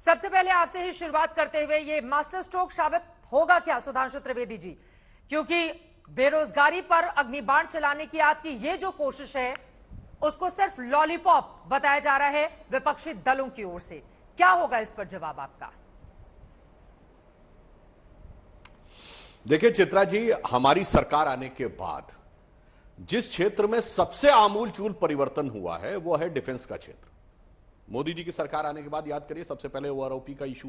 सबसे पहले आपसे ही शुरुआत करते हुए, ये मास्टर स्ट्रोक साबित होगा क्या सुधांशु त्रिवेदी जी? क्योंकि बेरोजगारी पर अग्निबाण चलाने की आपकी ये जो कोशिश है, उसको सिर्फ लॉलीपॉप बताया जा रहा है विपक्षी दलों की ओर से। क्या होगा इस पर जवाब आपका? देखिए चित्रा जी, हमारी सरकार आने के बाद जिस क्षेत्र में सबसे आमूलचूल परिवर्तन हुआ है वो है डिफेंस का क्षेत्र। मोदी जी की सरकार आने के बाद याद करिए, सबसे पहले ओआरओपी का इशू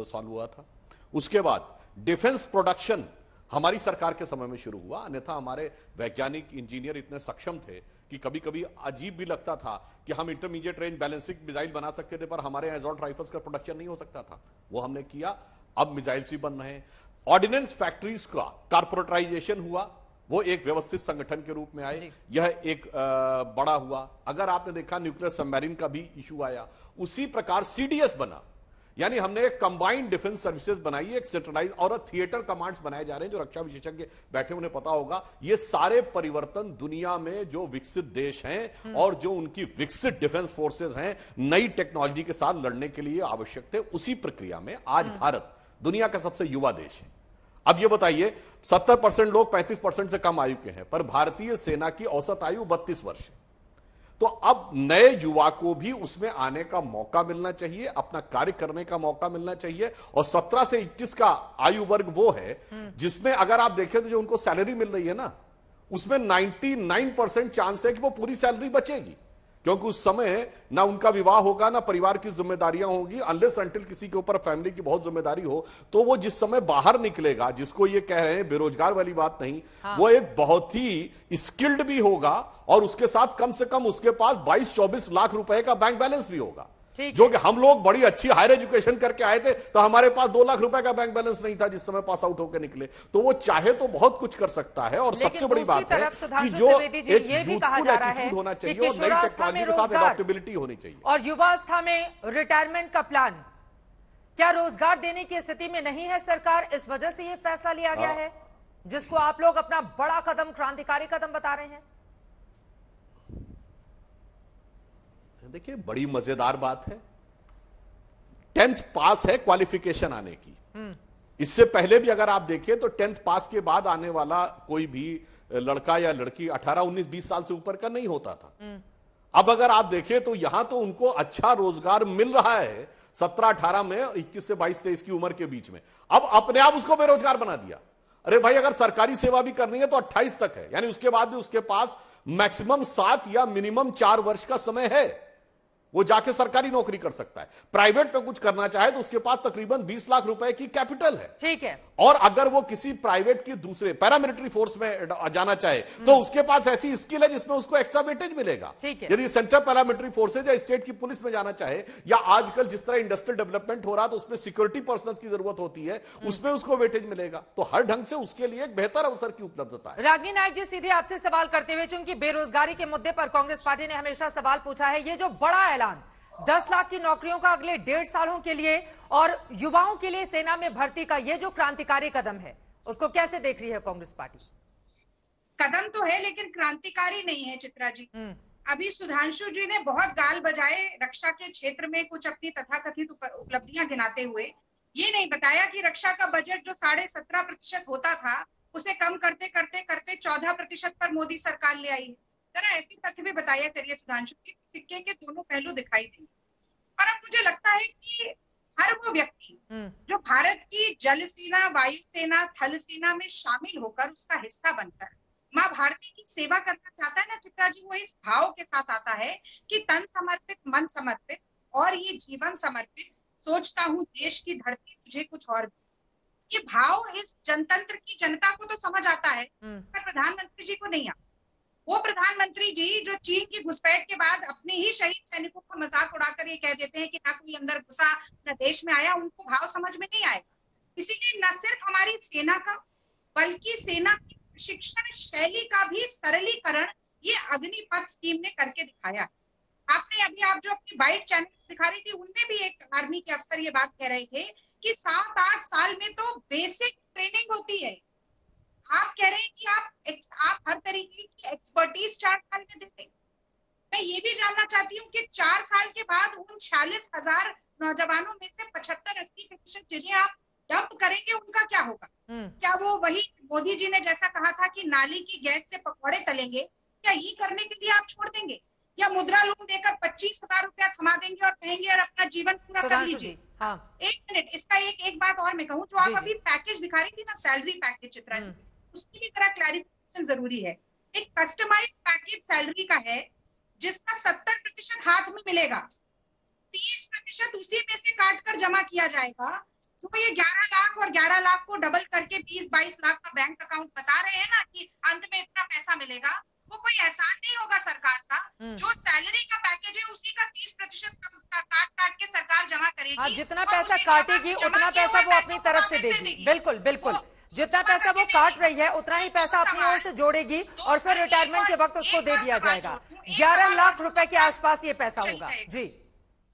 सॉल्व हुआ था। उसके बाद डिफेंस प्रोडक्शन हमारी सरकार के समय में शुरू हुआ। अन्यथा हमारे वैज्ञानिक इंजीनियर इतने सक्षम थे कि कभी कभी अजीब भी लगता था कि हम इंटरमीडिएट रेंज बैलेंसिंग मिसाइल बना सकते थे, पर हमारे असॉल्ट राइफल्स का प्रोडक्शन नहीं हो सकता था। वो हमने किया। अब मिसाइल्स भी बन रहे हैं। ऑर्डिनेंस फैक्ट्रीज का कारपोरेटाइजेशन हुआ, वो एक व्यवस्थित संगठन के रूप में आए, यह एक बड़ा हुआ। अगर आपने देखा न्यूक्लियर सबमरीन का भी इशू आया। उसी प्रकार सीडीएस बना, यानी हमने एक कंबाइंड डिफेंस सर्विसेज बनाई, एक सेंट्रलाइज और थिएटर कमांड्स बनाए जा रहे हैं। जो रक्षा विशेषज्ञ बैठे उन्हें पता होगा, ये सारे परिवर्तन दुनिया में जो विकसित देश हैं और जो उनकी विकसित डिफेंस फोर्सेज हैं, नई टेक्नोलॉजी के साथ लड़ने के लिए आवश्यक थे। उसी प्रक्रिया में आज भारत दुनिया का सबसे युवा देश है। अब ये बताइए, 70% लोग 35% से कम आयु के हैं, पर भारतीय सेना की औसत आयु 32 वर्ष है। तो अब नए युवा को भी उसमें आने का मौका मिलना चाहिए, अपना कार्य करने का मौका मिलना चाहिए। और 17 से 21 का आयु वर्ग वो है जिसमें अगर आप देखें तो जो उनको सैलरी मिल रही है ना, उसमें 99% चांस है कि वो पूरी सैलरी बचेगी, क्योंकि उस समय ना उनका विवाह होगा, ना परिवार की जिम्मेदारियां होंगी। अनलेस अनटिल किसी के ऊपर फैमिली की बहुत जिम्मेदारी हो, तो वो जिस समय बाहर निकलेगा, जिसको ये कह रहे हैं बेरोजगार वाली बात नहीं, वो एक बहुत ही स्किल्ड भी होगा और उसके साथ कम से कम उसके पास 22-24 लाख रुपए का बैंक बैलेंस भी होगा। जो कि हम लोग बड़ी अच्छी हायर एजुकेशन करके आए थे तो हमारे पास 2 लाख रुपए का बैंक बैलेंस नहीं था जिस समय पास आउट होकर निकले। तो वो चाहे तो बहुत कुछ कर सकता है। और सबसे बड़ी बात है कि जो एक यूथफुल एटीट्यूड होना चाहिए और नई टेक्नोलॉजी के साथ एडॉप्टेबिलिटी होनी चाहिए। और युवावस्था में रिटायरमेंट का प्लान, क्या रोजगार देने की स्थिति में नहीं है सरकार? इस वजह से ये फैसला लिया गया है जिसको आप लोग अपना बड़ा कदम, क्रांतिकारी कदम बता रहे हैं। देखिए, बड़ी मजेदार बात है, 10th पास है क्वालिफिकेशन आने की। इससे पहले भी अगर आप देखें तो 10th पास के बाद आने वाला कोई भी लड़का या लड़की 18, 19, 20 साल से ऊपर का नहीं होता था। अब अगर आप देखें तो यहां तो उनको अच्छा रोजगार मिल रहा है 17, 18 में, 21 से 22, 23 की उम्र के बीच में। अब अपने आप उसको बेरोजगार बना दिया। अरे भाई, अगर सरकारी सेवा भी करनी है तो 28 तक है, यानी उसके बाद भी उसके पास मैक्सिमम 7 या मिनिमम 4 वर्ष का समय है, वो जाके सरकारी नौकरी कर सकता है। प्राइवेट पे कुछ करना चाहे तो उसके पास तकरीबन 20 लाख रुपए की कैपिटल है। ठीक है। और अगर वो किसी प्राइवेट की दूसरे पैरामिलिट्री फोर्स में जाना चाहे तो उसके पास ऐसी स्किल है जिसमें उसको एक्स्ट्रा वेटेज मिलेगा। ठीक है। यदि सेंट्रल पैरामिलिट्री फोर्सेज या स्टेट की पुलिस में जाना चाहे, या आजकल जिस तरह इंडस्ट्रियल डेवलपमेंट हो रहा तो उसमें सिक्योरिटी पर्सन की जरूरत होती है, उसमें उसको वेटेज मिलेगा। तो हर ढंग से उसके लिए एक बेहतर अवसर की उपलब्धता है। रागिनी नायक जी, सीधे आपसे सवाल करते हुए, चूंकि बेरोजगारी के मुद्दे पर कांग्रेस पार्टी ने हमेशा सवाल पूछा है, ये जो बड़ा ऐलान 10 लाख की नौकरियों का अगले 1.5 सालों के लिए और युवाओं के लिए सेना में भर्ती का, ये जो क्रांतिकारी कदम है, उसको कैसे देख रही है कांग्रेस पार्टी? कदम तो है लेकिन क्रांतिकारी नहीं है चित्रा जी। अभी सुधांशु जी ने बहुत गाल बजाए रक्षा के क्षेत्र में कुछ अपनी तथाकथित उपलब्धियां गिनाते हुए। ये नहीं बताया कि रक्षा का बजट जो 17.5% होता था, उसे कम करते करते करते 14% पर मोदी सरकार ले आई है। जरा ऐसे तथ्य भी बताया करिए सुधांशु जी, सिक्के के दोनों पहलू दिखाई देंगे। और अब मुझे लगता है कि हर वो व्यक्ति जो भारत की जल सेना, वायु सेना, थल सेना में शामिल होकर उसका हिस्सा बनकर माँ भारती की सेवा करना चाहता है ना चित्रा जी, वो इस भाव के साथ आता है कि तन समर्पित, मन समर्पित और ये जीवन समर्पित, सोचता हूँ देश की धरती मुझे कुछ और भी। ये भाव इस जनतंत्र की जनता को तो समझ आता है, पर प्रधानमंत्री जी को नहीं आता। वो प्रधानमंत्री जी जो चीन की घुसपैठ के बाद अपने ही शहीद सैनिकों का मजाक उड़ाकर ये कह देते हैं कि ना कोई अंदर घुसा न देश में आया, उनको भाव समझ में नहीं आएगा। इसीलिए न सिर्फ हमारी सेना का बल्कि सेना की प्रशिक्षण शैली का भी सरलीकरण ये अग्निपथ स्कीम ने करके दिखाया। आपने अभी आप जो अपनी वाइट चैनल दिखा रही थी, उनमें भी एक आर्मी के अफसर ये बात कह रहे थे कि 7-8 साल में तो बेसिक ट्रेनिंग होती है। आप कह रहे हैं कि आप हर तरीके की एक्सपर्टीज 4 साल में देते। मैं ये भी जानना चाहती हूँ कि 4 साल के बाद उन 46,000 नौजवानों में से 75-80% जिन्हें आप डंप करेंगे उनका क्या होगा? क्या वो वही मोदी जी ने जैसा कहा था कि नाली की गैस से पकौड़े तलेंगे, क्या ये करने के लिए आप छोड़ देंगे? या मुद्रा लोन देकर 25,000 रुपया थमा देंगे और कहेंगे और अपना जीवन पूरा कर लीजिए? हाँ। एक मिनट, इसका एक बात और मैं कहूँ, जो आप अभी पैकेज दिखा रही थी ना, सैलरी पैकेज चित्रा जी, उसकी भी जरा क्लैरिफिकेशन जरूरी है। एक कस्टमाइज पैकेज सैलरी का है जिसका 70% हाथ में मिलेगा, 30% उसी में से काट कर जमा किया जाएगा। जो ये 11 लाख और 11 लाख को डबल करके 20-22 लाख का बैंक अकाउंट बता रहे हैं ना कि अंत में इतना पैसा मिलेगा, वो कोई एहसान नहीं होगा सरकार का। जो सैलरी का पैकेज है उसी का 30% काट के सरकार जमा करेगी। जितना पैसा काटेगी उतना पैसा वो अपनी तरफ से देगी। बिल्कुल बिल्कुल, जितना पैसा वो काट रही है उतना ही पैसा अपनी ओर से जोड़ेगी और फिर रिटायरमेंट के वक्त उसको दे दिया जाएगा। 11 लाख रुपए के आसपास ये पैसा होगा। जी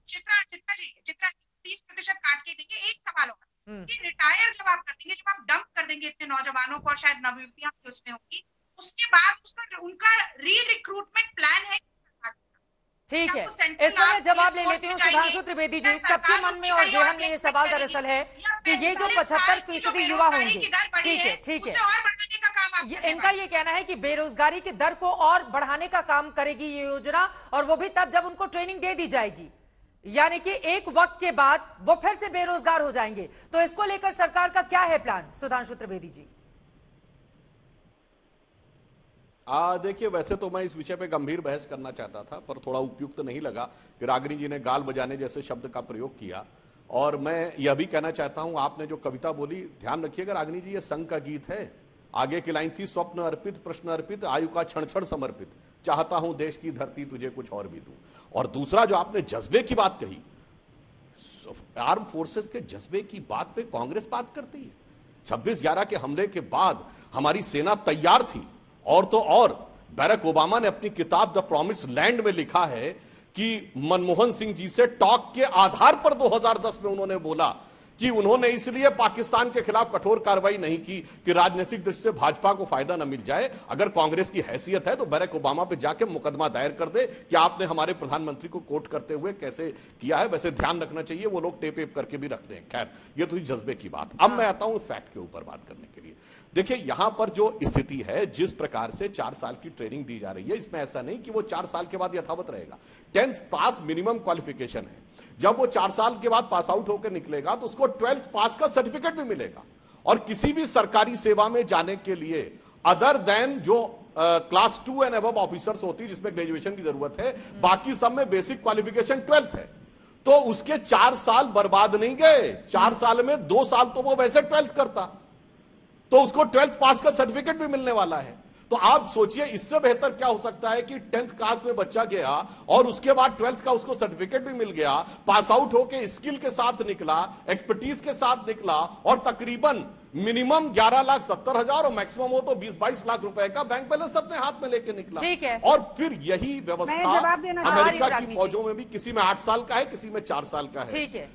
चित्रा जी 30% काट के देंगे। एक सवाल होगा कि रिटायर जब आप कर देंगे, जब आप डंप कर देंगे इतने नौजवानों को, और शायद नवयुवतियां भी उसमें होंगी, उसके बाद उनका री रिक्रूटमेंट प्लान है? ठीक है, इसका मैं जवाब ले लेती हूँ सुधांशु त्रिवेदी जी। सबके मन में और जेहन में ये सवाल दरअसल है कि ये जो 75% युवा होंगे, ठीक है, इनका ये कहना है कि बेरोजगारी की दर को और बढ़ाने का काम करेगी ये योजना, और वो भी तब जब उनको ट्रेनिंग दे दी जाएगी, यानी कि एक वक्त के बाद वो फिर से बेरोजगार हो जाएंगे। तो इसको लेकर सरकार का क्या है प्लान, सुधांशु त्रिवेदी जी? देखिए, वैसे तो मैं इस विषय पे गंभीर बहस करना चाहता था, पर थोड़ा उपयुक्त नहीं लगा कि रागिनी जी ने गाल बजाने जैसे शब्द का प्रयोग किया। और मैं यह भी कहना चाहता हूं, आपने जो कविता बोली, ध्यान रखिएगा रागिनी जी, ये संघ का गीत है। आगे की लाइन थी, स्वप्न अर्पित प्रश्न अर्पित, आयु का क्षण क्षण समर्पित, चाहता हूं देश की धरती तुझे कुछ और भी दूं। और दूसरा जो आपने जज्बे की बात कही, आर्म फोर्सेस के जज्बे की बात पे कांग्रेस बात करती है। 26/11 के हमले के बाद हमारी सेना तैयार थी, और तो और बैरक ओबामा ने अपनी किताब द प्रॉमिस लैंड में लिखा है कि मनमोहन सिंह जी से टॉक के आधार पर 2010 में उन्होंने बोला कि उन्होंने इसलिए पाकिस्तान के खिलाफ कठोर कार्रवाई नहीं की कि राजनीतिक दृष्टि से भाजपा को फायदा न मिल जाए। अगर कांग्रेस की हैसियत है तो बैरक ओबामा पे जाके मुकदमा दायर कर दे कि आपने हमारे प्रधानमंत्री को कोट करते हुए कैसे किया है। वैसे ध्यान रखना चाहिए, वो लोग टेप करके भी रखते हैं। खैर, ये तो जज्बे की बात। अब मैं आता हूं फैक्ट के ऊपर बात करने के लिए। देखिए, यहां पर जो स्थिति है, जिस प्रकार से 4 साल की ट्रेनिंग दी जा रही है, इसमें ऐसा नहीं कि वो 4 साल के बाद यथावत रहेगा। 10th पास मिनिमम क्वालिफिकेशन है। जब वो 4 साल के बाद पास आउट होकर निकलेगा तो उसको 12th पास का सर्टिफिकेट भी मिलेगा। और किसी भी सरकारी सेवा में जाने के लिए अदर देन जो क्लास 2 एंड अबव ऑफिसर्स होती है, जिसमें ग्रेजुएशन की जरूरत है, बाकी सब में बेसिक क्वालिफिकेशन 12th है। तो उसके 4 साल बर्बाद नहीं गए। 4 साल में 2 साल तो वो वैसे 12th करता, तो उसको 12th पास का सर्टिफिकेट भी मिलने वाला है। तो आप सोचिए, इससे बेहतर क्या हो सकता है कि 10th क्लास में बच्चा गया और उसके बाद 12th का उसको सर्टिफिकेट भी मिल गया, पास आउट होके स्किल के साथ निकला, एक्सपर्टीज के साथ निकला, और तकरीबन मिनिमम 11,70,000 और मैक्सिमम हो तो 20-22 लाख रुपए का बैंक बैलेंस अपने हाथ में लेके निकला। ठीक है। और फिर यही व्यवस्था अमेरिका की फौजों में भी किसी में 8 साल का है, किसी में 4 साल का है। ठीक है,